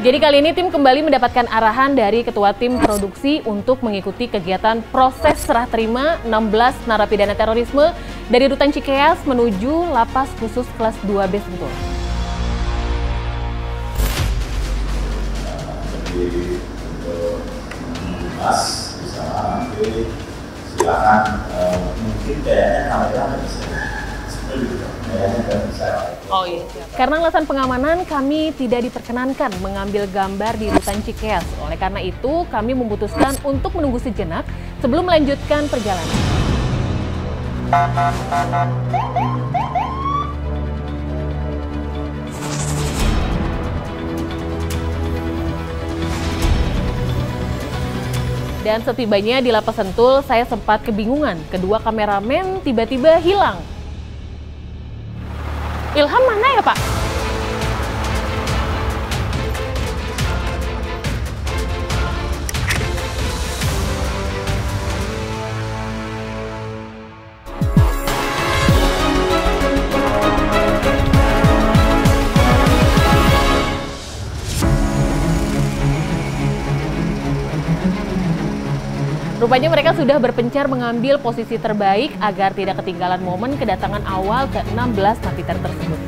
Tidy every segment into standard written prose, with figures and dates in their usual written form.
Jadi kali ini tim kembali mendapatkan arahan dari Ketua Tim Produksi untuk mengikuti kegiatan proses serah terima 16 narapidana terorisme dari Rutan Cikeas menuju Lapas Khusus Kelas 2B Sentul. Jadi untuk membahas bisa nanti silakan mungkin kayaknya kamera nggak bisa. Oh iya. Karena alasan pengamanan, kami tidak diperkenankan mengambil gambar di Rutan Cikeas. Oleh karena itu, kami memutuskan untuk menunggu sejenak sebelum melanjutkan perjalanan. Dan setibanya di Lapas Sentul, saya sempat kebingungan. Kedua kameramen tiba-tiba hilang. Ilham mana ya, Pak? Rupanya mereka sudah berpencar mengambil posisi terbaik agar tidak ketinggalan momen kedatangan awal ke-16 napiter tersebut.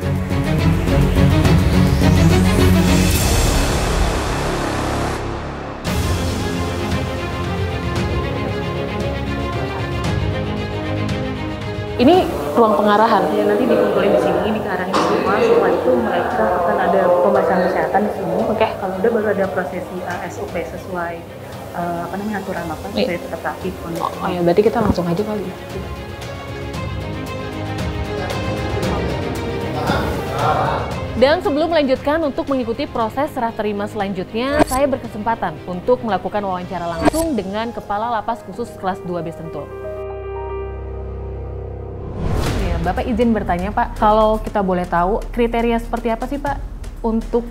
Ini ruang pengarahan. Ya, nanti dikumpulin di sini, diarahin semua. Setelah itu mereka akan ada pemeriksaan kesehatan di sini. Oke. Kalau udah baru ada prosesi SOP sesuai aturan apa supaya tetap rapi kondisi. Oh ya, berarti kita langsung aja kali ya. Dan sebelum melanjutkan untuk mengikuti proses serah terima selanjutnya, saya berkesempatan untuk melakukan wawancara langsung dengan Kepala Lapas Khusus Kelas 2B Sentul. Ya, Bapak izin bertanya Pak, kalau kita boleh tahu kriteria seperti apa sih Pak untuk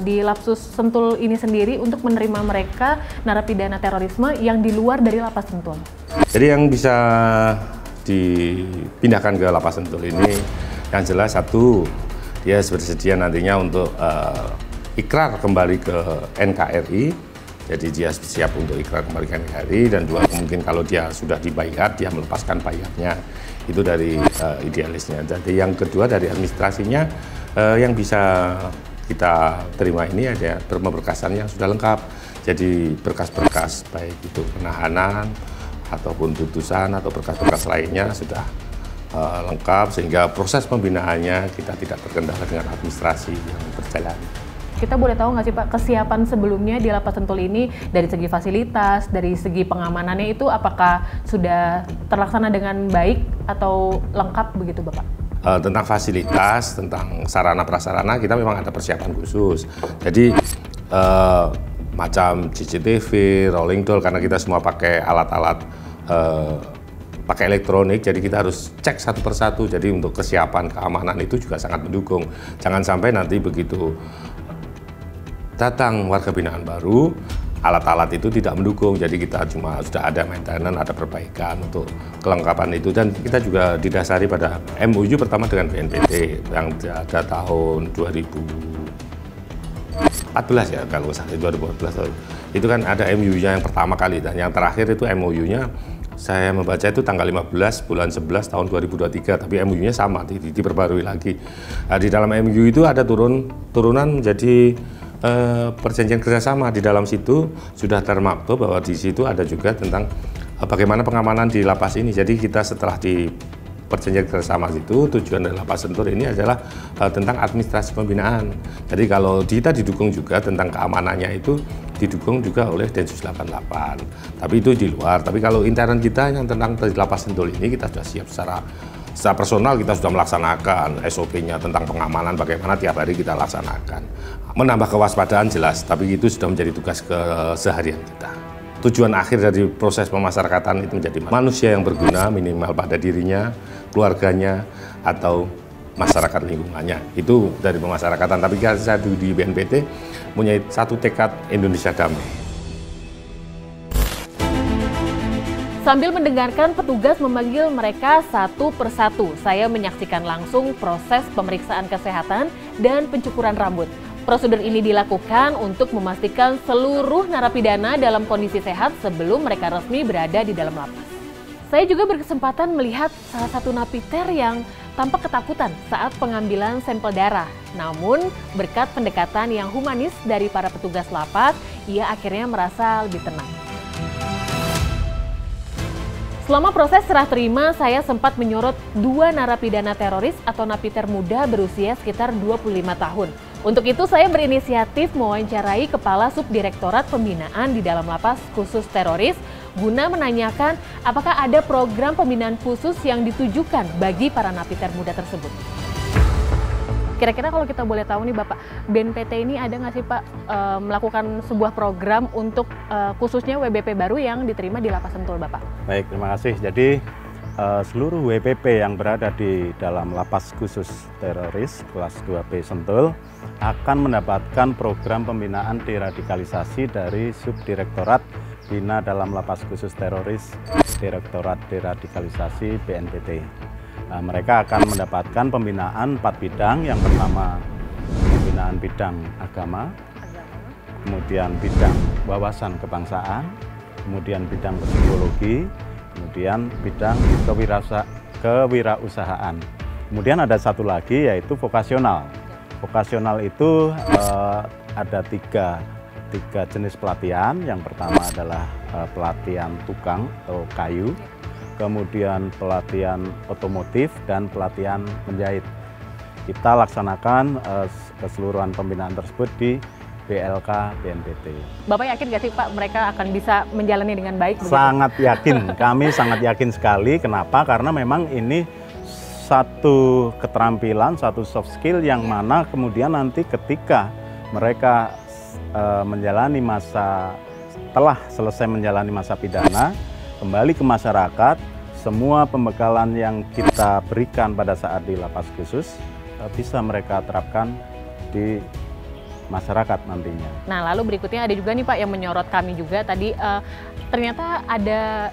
di Lapas Sentul ini sendiri untuk menerima mereka narapidana terorisme yang di luar dari Lapas Sentul? Jadi yang bisa dipindahkan ke Lapas Sentul ini yang jelas satu, dia bersedia nantinya untuk ikrar kembali ke NKRI, jadi dia siap untuk ikrar kembali ke NKRI, dan dua, mungkin kalau dia sudah dibayar, dia melepaskan bayarnya, itu dari idealisnya. Jadi yang kedua dari administrasinya, yang bisa kita terima ini ada berkas-berkasan yang sudah lengkap, jadi berkas-berkas baik itu penahanan ataupun putusan atau berkas-berkas lainnya sudah lengkap, sehingga proses pembinaannya kita tidak terkendala dengan administrasi yang berjalan. Kita boleh tahu nggak sih Pak, kesiapan sebelumnya di Lapas Sentul ini dari segi fasilitas, dari segi pengamanannya itu apakah sudah terlaksana dengan baik atau lengkap begitu Bapak? Tentang fasilitas, tentang sarana-prasarana kita memang ada persiapan khusus. Jadi macam CCTV, rolling door, karena kita semua pakai alat-alat pakai elektronik, jadi kita harus cek satu persatu. Jadi untuk kesiapan keamanan itu juga sangat mendukung. Jangan sampai nanti begitu datang warga binaan baru, alat-alat itu tidak mendukung. Jadi kita cuma sudah ada maintenance, ada perbaikan untuk kelengkapan itu. Dan kita juga didasari pada MOU pertama dengan BNPT yang ada tahun 2014 ya, kalau salah 2014. Itu kan ada MOU-nya yang pertama kali, dan yang terakhir itu MOU-nya saya membaca itu tanggal 15 bulan 11 tahun 2023, tapi MOU-nya sama, diperbarui lagi. Nah, di dalam MOU itu ada turunan menjadi perjanjian kerjasama. Di dalam situ sudah termaktub bahwa di situ ada juga tentang bagaimana pengamanan di lapas ini. Jadi kita setelah di perjanjian kerjasama itu, tujuan dari Lapas Sentul ini adalah tentang administrasi pembinaan. Jadi kalau kita didukung juga tentang keamanannya itu didukung juga oleh Densus 88. Tapi itu di luar. Tapi kalau intern kita yang tentang Lapas Sentul ini kita sudah siap secara personal, kita sudah melaksanakan SOP-nya tentang pengamanan, bagaimana tiap hari kita laksanakan. Menambah kewaspadaan jelas, tapi itu sudah menjadi tugas keseharian kita. Tujuan akhir dari proses pemasyarakatan itu menjadi manusia yang berguna minimal pada dirinya, keluarganya, atau masyarakat lingkungannya. Itu dari pemasyarakatan. Tapi kita di BNPT punya satu tekad Indonesia damai. Sambil mendengarkan petugas memanggil mereka satu persatu, saya menyaksikan langsung proses pemeriksaan kesehatan dan pencukuran rambut. Prosedur ini dilakukan untuk memastikan seluruh narapidana dalam kondisi sehat sebelum mereka resmi berada di dalam lapas. Saya juga berkesempatan melihat salah satu napiter yang tampak ketakutan saat pengambilan sampel darah. Namun, berkat pendekatan yang humanis dari para petugas lapas, ia akhirnya merasa lebih tenang. Selama proses serah terima, saya sempat menyorot 2 narapidana teroris atau napiter muda berusia sekitar 25 tahun. Untuk itu, saya berinisiatif mewawancarai Kepala Subdirektorat Pembinaan di dalam lapas khusus teroris guna menanyakan apakah ada program pembinaan khusus yang ditujukan bagi para napiter muda tersebut. Kira-kira kalau kita boleh tahu nih Bapak, BNPT ini ada nggak sih Pak melakukan sebuah program untuk khususnya WBP baru yang diterima di Lapas Sentul Bapak? Baik, terima kasih. Jadi seluruh WBP yang berada di dalam Lapas Khusus Teroris kelas 2B Sentul akan mendapatkan program pembinaan deradikalisasi dari Subdirektorat Bina dalam Lapas Khusus Teroris Direktorat Deradikalisasi BNPT. Nah, mereka akan mendapatkan pembinaan 4 bidang. Yang pertama, pembinaan bidang agama, kemudian bidang wawasan kebangsaan, kemudian bidang psikologi, kemudian bidang kewirausahaan. Kemudian ada satu lagi yaitu vokasional. Vokasional itu ada tiga jenis pelatihan. Yang pertama adalah pelatihan tukang atau kayu, kemudian pelatihan otomotif, dan pelatihan menjahit. Kita laksanakan keseluruhan pembinaan tersebut di BLK BNPT. Bapak yakin nggak sih Pak mereka akan bisa menjalani dengan baik? Sangat yakin, kami sangat yakin sekali. Kenapa? Karena memang ini satu keterampilan, satu soft skill yang mana kemudian nanti ketika mereka setelah selesai menjalani masa pidana, kembali ke masyarakat, semua pembekalan yang kita berikan pada saat di lapas khusus bisa mereka terapkan di masyarakat nantinya. Nah, lalu berikutnya ada juga nih Pak yang menyorot kami juga tadi, ternyata ada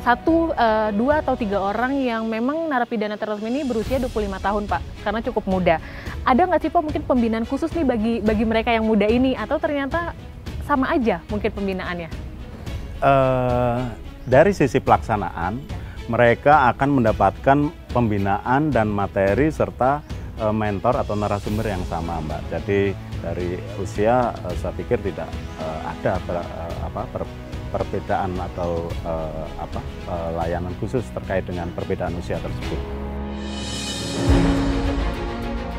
1, 2 atau 3 orang yang memang narapidana terorisme ini berusia 25 tahun Pak, karena cukup muda. Ada nggak sih Pak mungkin pembinaan khusus nih bagi mereka yang muda ini, atau ternyata sama aja mungkin pembinaannya? Dari sisi pelaksanaan, mereka akan mendapatkan pembinaan dan materi serta mentor atau narasumber yang sama, Mbak. Jadi dari usia saya pikir tidak ada perbedaan atau layanan khusus terkait dengan perbedaan usia tersebut.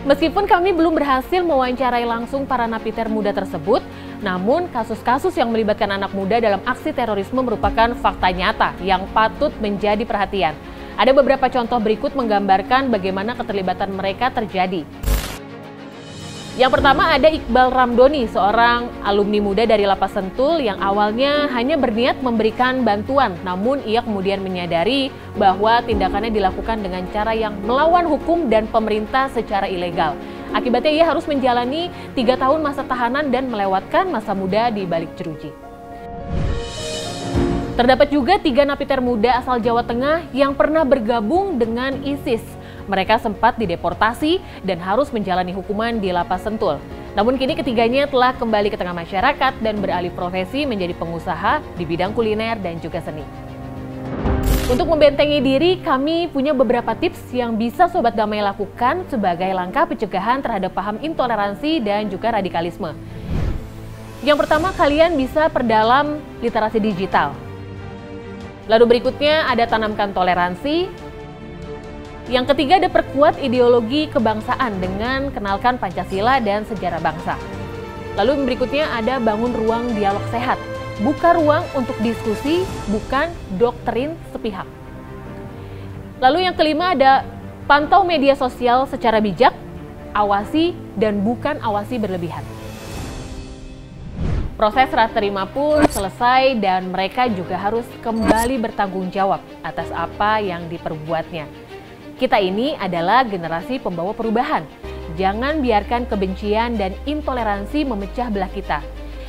Meskipun kami belum berhasil mewawancarai langsung para napiter muda tersebut, namun kasus-kasus yang melibatkan anak muda dalam aksi terorisme merupakan fakta nyata yang patut menjadi perhatian. Ada beberapa contoh berikut menggambarkan bagaimana keterlibatan mereka terjadi. Yang pertama ada Iqbal Ramdoni, seorang alumni muda dari Lapas Sentul yang awalnya hanya berniat memberikan bantuan, namun ia kemudian menyadari bahwa tindakannya dilakukan dengan cara yang melawan hukum dan pemerintah secara ilegal. Akibatnya ia harus menjalani 3 tahun masa tahanan dan melewatkan masa muda di balik jeruji. Terdapat juga 3 napiter muda asal Jawa Tengah yang pernah bergabung dengan ISIS. Mereka sempat dideportasi dan harus menjalani hukuman di Lapas Sentul. Namun kini ketiganya telah kembali ke tengah masyarakat dan beralih profesi menjadi pengusaha di bidang kuliner dan juga seni. Untuk membentengi diri, kami punya beberapa tips yang bisa Sobat Damai lakukan sebagai langkah pencegahan terhadap paham intoleransi dan juga radikalisme. Yang pertama, kalian bisa perdalam literasi digital. Lalu berikutnya ada tanamkan toleransi. Yang ketiga ada perkuat ideologi kebangsaan dengan kenalkan Pancasila dan sejarah bangsa. Lalu berikutnya ada bangun ruang dialog sehat. Buka ruang untuk diskusi, bukan doktrin sepihak. Lalu yang kelima ada pantau media sosial secara bijak, awasi dan bukan awasi berlebihan. Proses serah terima pun selesai dan mereka juga harus kembali bertanggung jawab atas apa yang diperbuatnya. Kita ini adalah generasi pembawa perubahan. Jangan biarkan kebencian dan intoleransi memecah belah kita.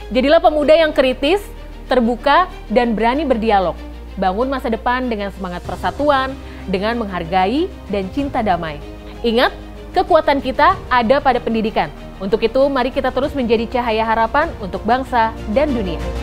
Jadilah pemuda yang kritis, terbuka, dan berani berdialog. Bangun masa depan dengan semangat persatuan, dengan menghargai dan cinta damai. Ingat, kekuatan kita ada pada pendidikan. Untuk itu, mari kita terus menjadi cahaya harapan untuk bangsa dan dunia.